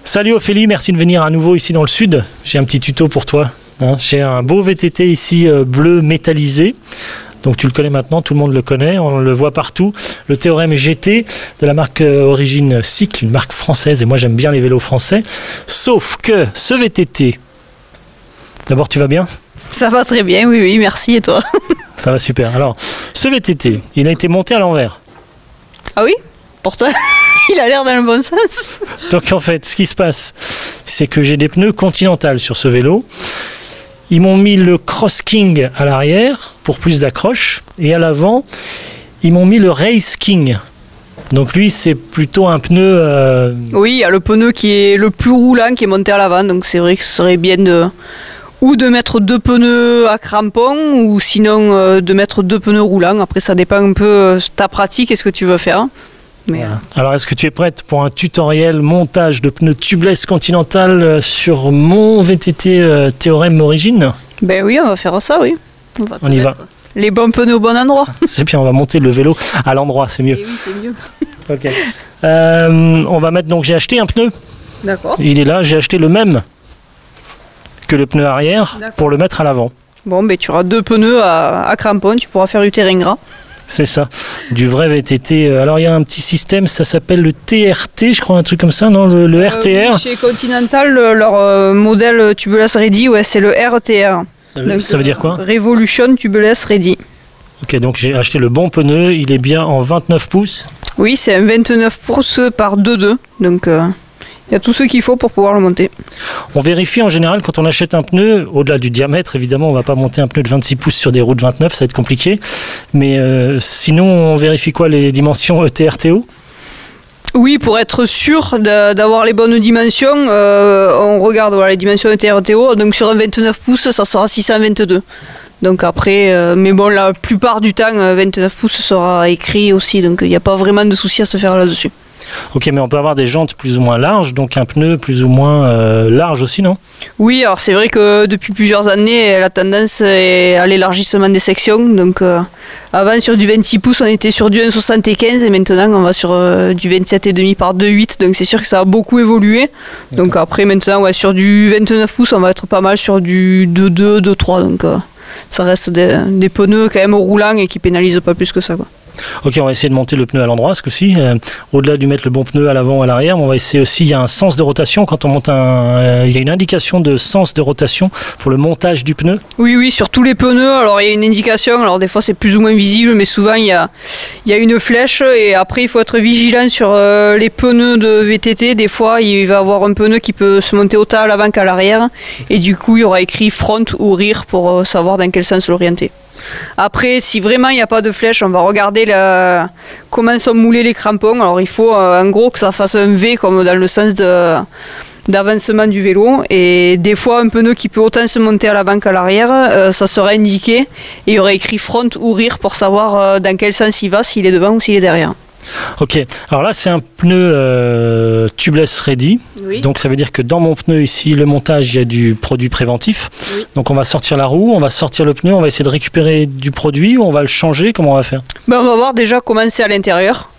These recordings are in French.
Salut Ophélie, merci de venir à nouveau ici dans le sud. J'ai un petit tuto pour toi. J'ai un beau VTT ici bleu métallisé. Donc tu le connais maintenant, tout le monde le connaît, on le voit partout. Le théorème GT de la marque Origine Cycle, une marque française, et moi j'aime bien les vélos français. Sauf que ce VTT, d'abord tu vas bien ? Ça va très bien, oui, merci, et toi ? Ça va super. Alors, ce VTT, il a été monté à l'envers. Ah oui ? Pourtant, il a l'air dans le bon sens. Donc en fait, ce qui se passe, c'est que j'ai des pneus Continental sur ce vélo. Ils m'ont mis le Cross King à l'arrière pour plus d'accroche, et à l'avant, ils m'ont mis le Race King. Donc lui, c'est plutôt un pneu... Oui, il y a le pneu qui est le plus roulant qui est monté à l'avant, donc c'est vrai que ce serait bien de mettre deux pneus à crampons, ou sinon de mettre deux pneus roulants. Après, ça dépend un peu de ta pratique et ce que tu veux faire. Mais voilà. Alors, est-ce que tu es prête pour un tutoriel montage de pneus tubeless Continental sur mon VTT Théorème Origine ? Ben oui, on va faire ça, oui. On y va. Les bons pneus au bon endroit. C'est bien, on va monter le vélo à l'endroit, c'est mieux. Et oui, c'est mieux. Ok. On va mettre, donc j'ai acheté un pneu. D'accord. Il est là, j'ai acheté le même que le pneu arrière pour le mettre à l'avant. Bon, ben tu auras deux pneus à crampons, tu pourras faire du terrain gras. C'est ça, du vrai VTT. Alors il y a un petit système, ça s'appelle le TRT, je crois, un truc comme ça, non, le RTR. Oui, chez Continental, leur modèle Tubeless Ready, ouais, c'est le RTR. Ça veut dire quoi ? Revolution Tubeless Ready. Ok, donc j'ai acheté le bon pneu, il est bien en 29 pouces. Oui, c'est un 29 pouces par 2,2, donc il y a tout ce qu'il faut pour pouvoir le monter. On vérifie en général quand on achète un pneu, au-delà du diamètre, évidemment, on ne va pas monter un pneu de 26 pouces sur des roues de 29, ça va être compliqué. Mais sinon, on vérifie quoi, les dimensions TRTO ? Oui, pour être sûr d'avoir les bonnes dimensions, on regarde les dimensions TRTO. Donc sur un 29 pouces, ça sera 622. Donc après, mais bon, la plupart du temps, 29 pouces sera écrit aussi. Donc il n'y a pas vraiment de souci à se faire là-dessus. Ok, mais on peut avoir des jantes plus ou moins larges, donc un pneu plus ou moins large aussi, non ? Oui, alors c'est vrai que depuis plusieurs années, la tendance est à l'élargissement des sections. Donc avant, sur du 26 pouces, on était sur du 1,75 et maintenant, on va sur du 27,5 par 2,8. Donc c'est sûr que ça a beaucoup évolué. Donc après, maintenant, ouais, sur du 29 pouces, on va être pas mal sur du 2,2, 2,3. Donc ça reste des pneus quand même roulants et qui pénalisent pas plus que ça, quoi. Ok, on va essayer de monter le pneu à l'endroit, ce coup-ci. Au-delà de mettre le bon pneu à l'avant ou à l'arrière, on va essayer aussi, il y a un sens de rotation. Quand on monte il y a une indication de sens de rotation pour le montage du pneu. Oui, sur tous les pneus, alors il y a une indication, alors des fois c'est plus ou moins visible, mais souvent il y a une flèche, et après il faut être vigilant sur les pneus de VTT. Des fois il va y avoir un pneu qui peut se monter autant à l'avant qu'à l'arrière, et du coup il y aura écrit front ou rear pour savoir dans quel sens l'orienter. Après, si vraiment il n'y a pas de flèche, on va regarder comment sont moulés les crampons. Alors il faut en gros que ça fasse un V comme dans le sens d'avancement du vélo. Et des fois, un pneu qui peut autant se monter à l'avant qu'à l'arrière, ça sera indiqué. Et il y aurait écrit front ou rear pour savoir dans quel sens il va, s'il est devant ou s'il est derrière. Ok, alors là c'est un pneu tubeless ready, oui. Donc ça veut dire que dans mon pneu ici, le montage, il y a du produit préventif, oui. Donc on va sortir la roue, on va sortir le pneu, on va essayer de récupérer du produit, ou on va le changer, comment on va faire ? On va voir déjà comment c'est à l'intérieur.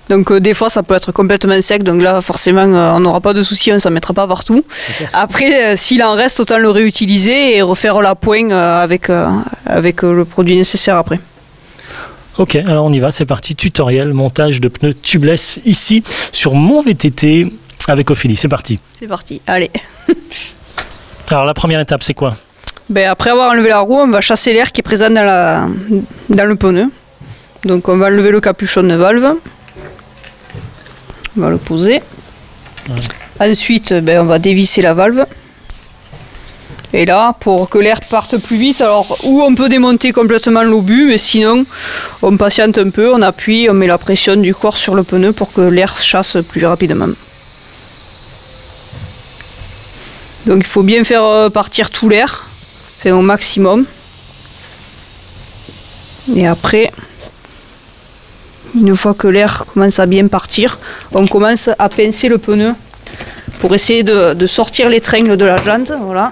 Donc des fois ça peut être complètement sec, donc là forcément on n'aura pas de souci, on ne s'en mettra pas partout. Après s'il en reste, autant le réutiliser et refaire la poigne avec le produit nécessaire après. Ok, alors on y va, c'est parti, tutoriel, montage de pneus tubeless ici sur mon VTT avec Ophélie, c'est parti. C'est parti, allez. Alors la première étape, c'est quoi ? Après avoir enlevé la roue, on va chasser l'air qui est présent dans le pneu. Donc on va enlever le capuchon de valve. On va le poser. Ouais. Ensuite, on va dévisser la valve. Et là, pour que l'air parte plus vite, alors ou on peut démonter complètement l'obus, mais sinon on patiente un peu, on appuie, on met la pression du corps sur le pneu pour que l'air chasse plus rapidement. Donc il faut bien faire partir tout l'air, au maximum. Et après, une fois que l'air commence à bien partir, on commence à pincer le pneu pour essayer de sortir les tringles de la jante, voilà.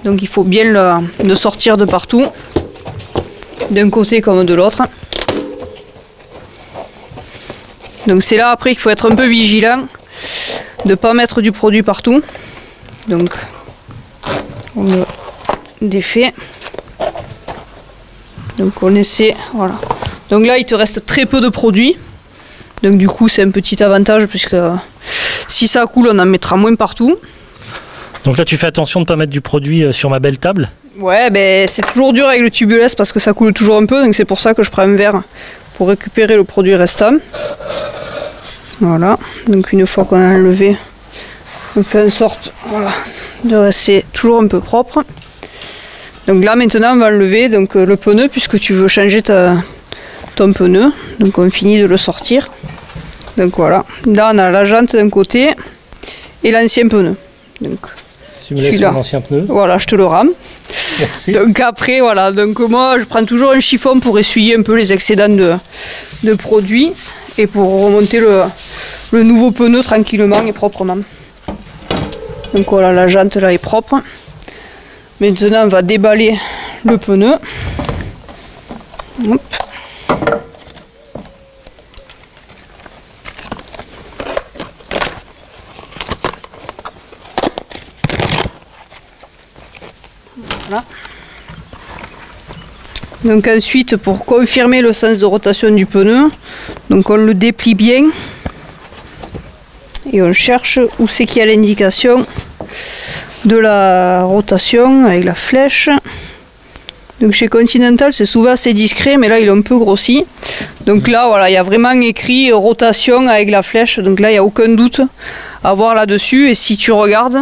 Donc il faut bien le sortir de partout, d'un côté comme de l'autre. Donc c'est là après qu'il faut être un peu vigilant de ne pas mettre du produit partout. Donc on le défait. Donc on essaie, voilà. Donc là il te reste très peu de produit. Donc du coup c'est un petit avantage puisque si ça coule on en mettra moins partout. Donc là tu fais attention de ne pas mettre du produit sur ma belle table. Ouais, ben c'est toujours dur avec le tubeless parce que ça coule toujours un peu, donc c'est pour ça que je prends un verre pour récupérer le produit restant. Voilà, donc une fois qu'on a enlevé, on fait en sorte, voilà, de rester toujours un peu propre. Donc là maintenant on va enlever donc, le pneu puisque tu veux changer ton pneu. Donc on finit de le sortir. Donc voilà, là on a la jante d'un côté et l'ancien pneu. Donc tu me laisses mon ancien pneu. Voilà, je te le rame. Merci. Donc après, voilà, donc moi je prends toujours un chiffon pour essuyer un peu les excédents de produits et pour remonter le nouveau pneu tranquillement et proprement. Donc voilà, la jante là est propre. Maintenant on va déballer le pneu. Hop. Voilà. Donc ensuite, pour confirmer le sens de rotation du pneu, donc on le déplie bien et on cherche où c'est qu'il y a l'indication de la rotation avec la flèche. Donc chez Continental c'est souvent assez discret, mais là il est un peu grossi. Donc là voilà, il y a vraiment écrit rotation avec la flèche, donc là il n'y a aucun doute à voir là-dessus. Et si tu regardes,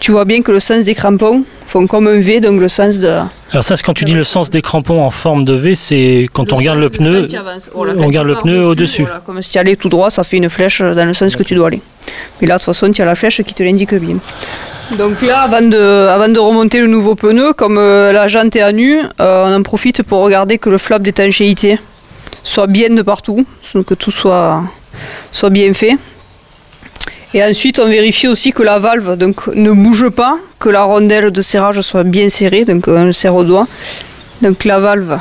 tu vois bien que le sens des crampons font comme un V, donc le sens de... Alors ça, c'est quand tu dis le sens des crampons en forme de V, c'est quand on regarde le pneu, voilà, on regarde le pneu au-dessus. Voilà, comme si tu allais tout droit, ça fait une flèche dans le sens que tu dois aller. Mais là de toute façon tu as la flèche qui te l'indique bien. Donc là, avant de remonter le nouveau pneu, comme la jante est à nu, on en profite pour regarder que le flap d'étanchéité soit bien de partout, que tout soit bien fait. Et ensuite, on vérifie aussi que la valve donc, ne bouge pas, que la rondelle de serrage soit bien serrée, donc on le serre au doigt. Donc la valve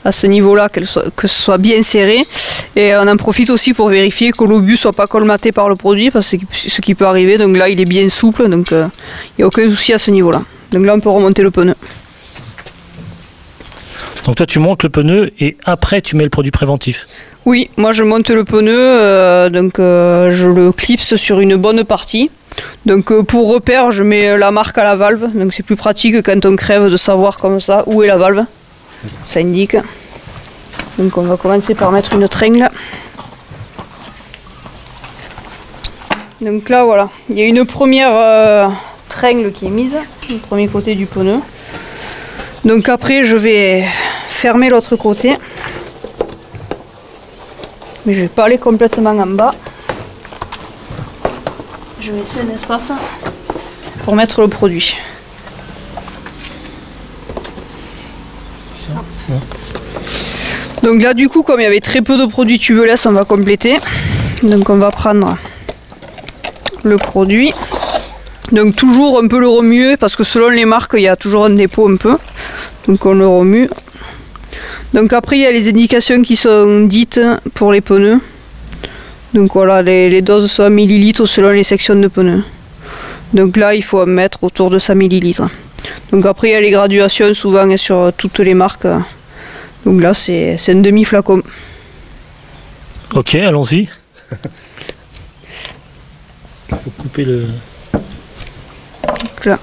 à ce niveau-là, que ce soit bien serré. Et on en profite aussi pour vérifier que l'obus ne soit pas colmaté par le produit, parce que ce qui peut arriver. Donc là, il est bien souple, donc il n'y a aucun souci à ce niveau-là. Donc là, on peut remonter le pneu. Donc toi, tu montes le pneu et après, tu mets le produit préventif. Oui, moi je monte le pneu, je le clipse sur une bonne partie. Donc pour repère, je mets la marque à la valve. Donc c'est plus pratique quand on crève de savoir comme ça où est la valve. Ça indique. Donc on va commencer par mettre une tringle. Donc là voilà, il y a une première tringle qui est mise, du premier côté du pneu. Donc après je vais fermer l'autre côté. Mais je ne vais pas aller complètement en bas. Je vais laisser un espace pour mettre le produit. Donc là du coup, comme il y avait très peu de produits tubeless, on va compléter. Donc on va prendre le produit. Donc toujours un peu le remuer parce que selon les marques, il y a toujours un dépôt un peu. Donc on le remue. Donc après il y a les indications qui sont dites pour les pneus. Donc voilà, les doses sont en millilitres selon les sections de pneus. Donc là il faut en mettre autour de 100 millilitres. Donc après il y a les graduations souvent sur toutes les marques. Donc là c'est un demi-flacon. Ok, allons-y. Il faut couper le... Donc là,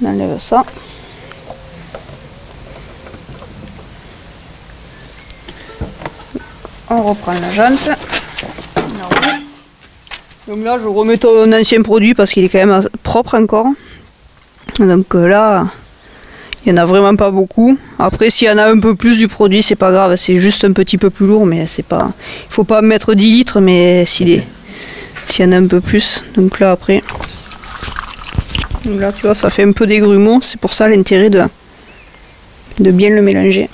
on enlève ça. On reprend la jante. Donc là je remets ton ancien produit parce qu'il est quand même propre encore. Donc là il n'y en a vraiment pas beaucoup. Après s'il y en a un peu plus du produit c'est pas grave, c'est juste un petit peu plus lourd, mais c'est pas. Il faut pas mettre 10 litres, mais s'il y en a un peu plus. Donc là après. Donc là tu vois ça fait un peu des grumeaux, c'est pour ça l'intérêt de bien le mélanger.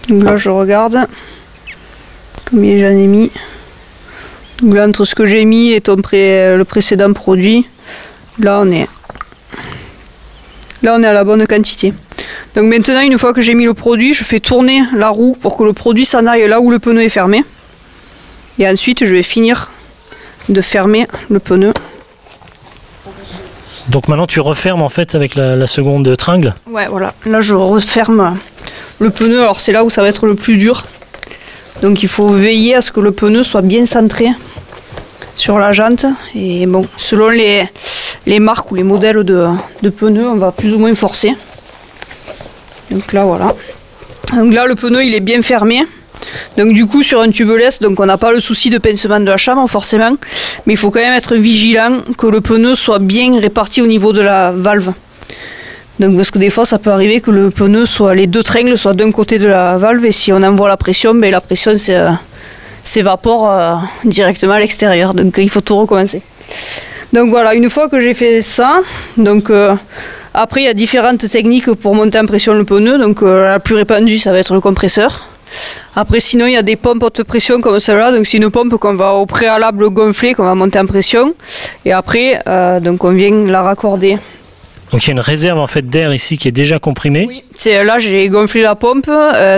Donc là je regarde combien j'en ai mis. Donc là entre ce que j'ai mis et le précédent produit, là on est à la bonne quantité. Donc maintenant une fois que j'ai mis le produit, je fais tourner la roue pour que le produit s'en aille là où le pneu est fermé. Et ensuite je vais finir de fermer le pneu. Donc maintenant tu refermes en fait avec la seconde tringle. Ouais, voilà. Là je referme le pneu. Alors c'est là où ça va être le plus dur. Donc il faut veiller à ce que le pneu soit bien centré sur la jante. Et bon, selon les marques ou les modèles de pneus, on va plus ou moins forcer. Donc là voilà. Donc là le pneu il est bien fermé. Donc du coup sur un tubeless, donc on n'a pas le souci de pincement de la chambre forcément, mais il faut quand même être vigilant que le pneu soit bien réparti au niveau de la valve. Donc parce que des fois ça peut arriver que le pneu soit, les deux tringles soient d'un côté de la valve, et si on envoie la pression, ben la pression s'évapore directement à l'extérieur, donc il faut tout recommencer. Donc voilà, une fois que j'ai fait ça, donc après il y a différentes techniques pour monter en pression le pneu. Donc la plus répandue ça va être le compresseur. Après sinon il y a des pompes haute pression comme celle-là, donc c'est une pompe qu'on va au préalable gonfler, qu'on va monter en pression, et après donc on vient la raccorder. Donc il y a une réserve en fait d'air ici qui est déjà comprimée. Oui, là j'ai gonflé la pompe,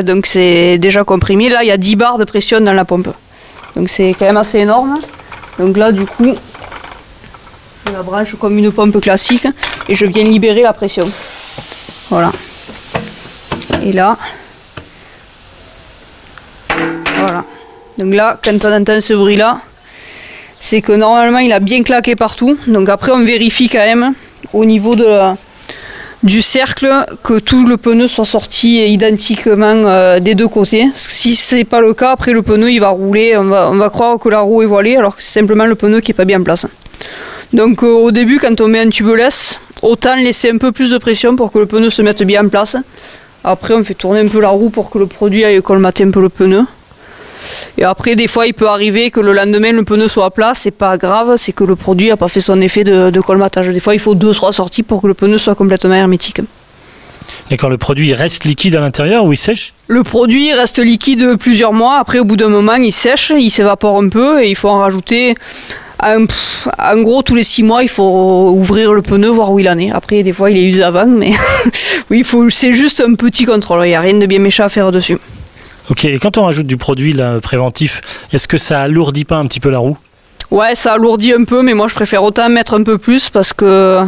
donc c'est déjà comprimé. Là il y a 10 bars de pression dans la pompe, donc c'est quand même assez énorme. Donc là du coup je la branche comme une pompe classique et je viens libérer la pression. Voilà. Et là voilà. Donc là, quand on entend ce bruit là, c'est que normalement il a bien claqué partout. Donc après on vérifie quand même au niveau du cercle que tout le pneu soit sorti identiquement des deux côtés. Parce que si c'est pas le cas, après le pneu il va rouler, on va croire que la roue est voilée alors que c'est simplement le pneu qui est pas bien en place. Donc au début quand on met un tubeless, autant laisser un peu plus de pression pour que le pneu se mette bien en place. Après on fait tourner un peu la roue pour que le produit aille colmater un peu le pneu. Et après des fois il peut arriver que le lendemain le pneu soit à plat, c'est pas grave, c'est que le produit n'a pas fait son effet de colmatage. Des fois il faut 2-3 sorties pour que le pneu soit complètement hermétique. D'accord, le produit reste liquide à l'intérieur ou il sèche? Le produit reste liquide plusieurs mois, après au bout d'un moment il sèche, il s'évapore un peu et il faut en rajouter. En gros tous les 6 mois il faut ouvrir le pneu, voir où il en est. Après des fois il est usé avant, mais oui, c'est juste un petit contrôle, il n'y a rien de bien méchant à faire dessus. Ok, et quand on rajoute du produit là, préventif, est-ce que ça alourdit pas un petit peu la roue? Ouais, ça alourdit un peu, mais moi je préfère autant mettre un peu plus parce que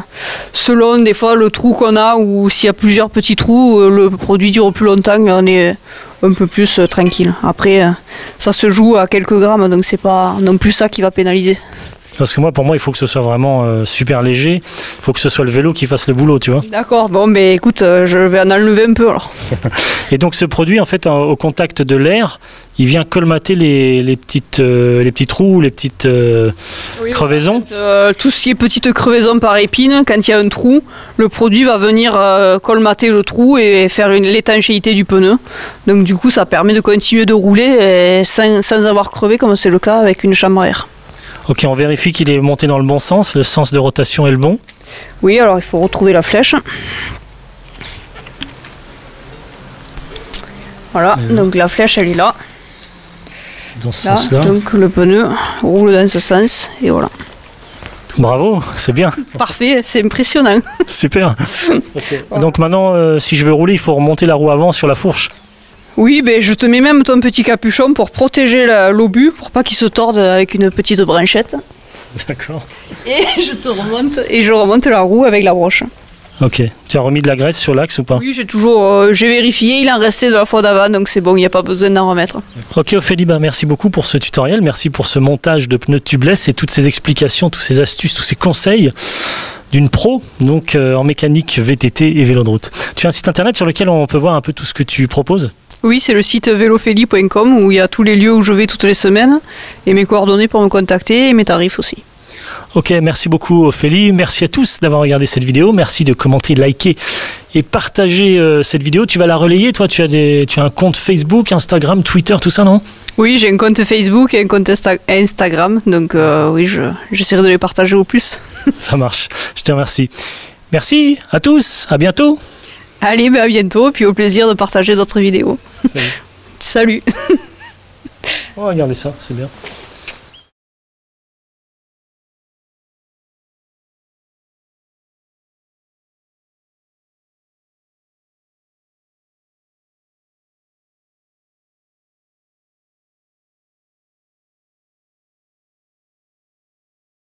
selon des fois le trou qu'on a ou s'il y a plusieurs petits trous, le produit dure plus longtemps, on est un peu plus tranquille. Après, ça se joue à quelques grammes, donc c'est pas non plus ça qui va pénaliser. Parce que pour moi, il faut que ce soit vraiment super léger. Il faut que ce soit le vélo qui fasse le boulot, tu vois. D'accord, bon, mais écoute, je vais en enlever un peu alors. Et donc ce produit, en fait, au contact de l'air, il vient colmater les petits trous, les petites crevaisons. Tout ce qui est petites crevaisons par épine, quand il y a un trou, le produit va venir colmater le trou et faire l'étanchéité du pneu. Donc du coup, ça permet de continuer de rouler sans avoir crevé, comme c'est le cas avec une chambre à air. Ok, on vérifie qu'il est monté dans le bon sens, le sens de rotation est le bon. Oui, alors il faut retrouver la flèche. Voilà, donc la flèche elle est là. Dans ce sens-là. Donc le pneu roule dans ce sens et voilà. Bravo, c'est bien. Parfait, c'est impressionnant. Super. Okay. Donc maintenant, si je veux rouler, il faut remonter la roue avant sur la fourche. Oui, ben je te mets même ton petit capuchon pour protéger l'obus, pour pas qu'il se torde avec une petite branchette. D'accord. Et je remonte la roue avec la broche. Ok. Tu as remis de la graisse sur l'axe ou pas? Oui, j'ai vérifié, il en restait de la fois d'avant, donc c'est bon, il n'y a pas besoin d'en remettre. Ok Ophélie, merci beaucoup pour ce tutoriel, merci pour ce montage de pneus tubeless et toutes ces explications, toutes ces astuces, tous ces conseils d'une pro, donc en mécanique, VTT et vélo de route. Tu as un site internet sur lequel on peut voir un peu tout ce que tu proposes? Oui, c'est le site velophélie.com où il y a tous les lieux où je vais toutes les semaines et mes coordonnées pour me contacter et mes tarifs aussi. Ok, merci beaucoup Ophélie, merci à tous d'avoir regardé cette vidéo, merci de commenter, liker et partager cette vidéo. Tu vas la relayer, toi tu as un compte Facebook, Instagram, Twitter, tout ça, non? Oui, j'ai un compte Facebook et un compte Instagram, donc oui, j'essaierai de les partager au plus. Ça marche, je te remercie. Merci à tous, à bientôt. Allez, à bientôt, puis au plaisir de partager d'autres vidéos. Salut. Salut. Oh, regardez ça, c'est bien.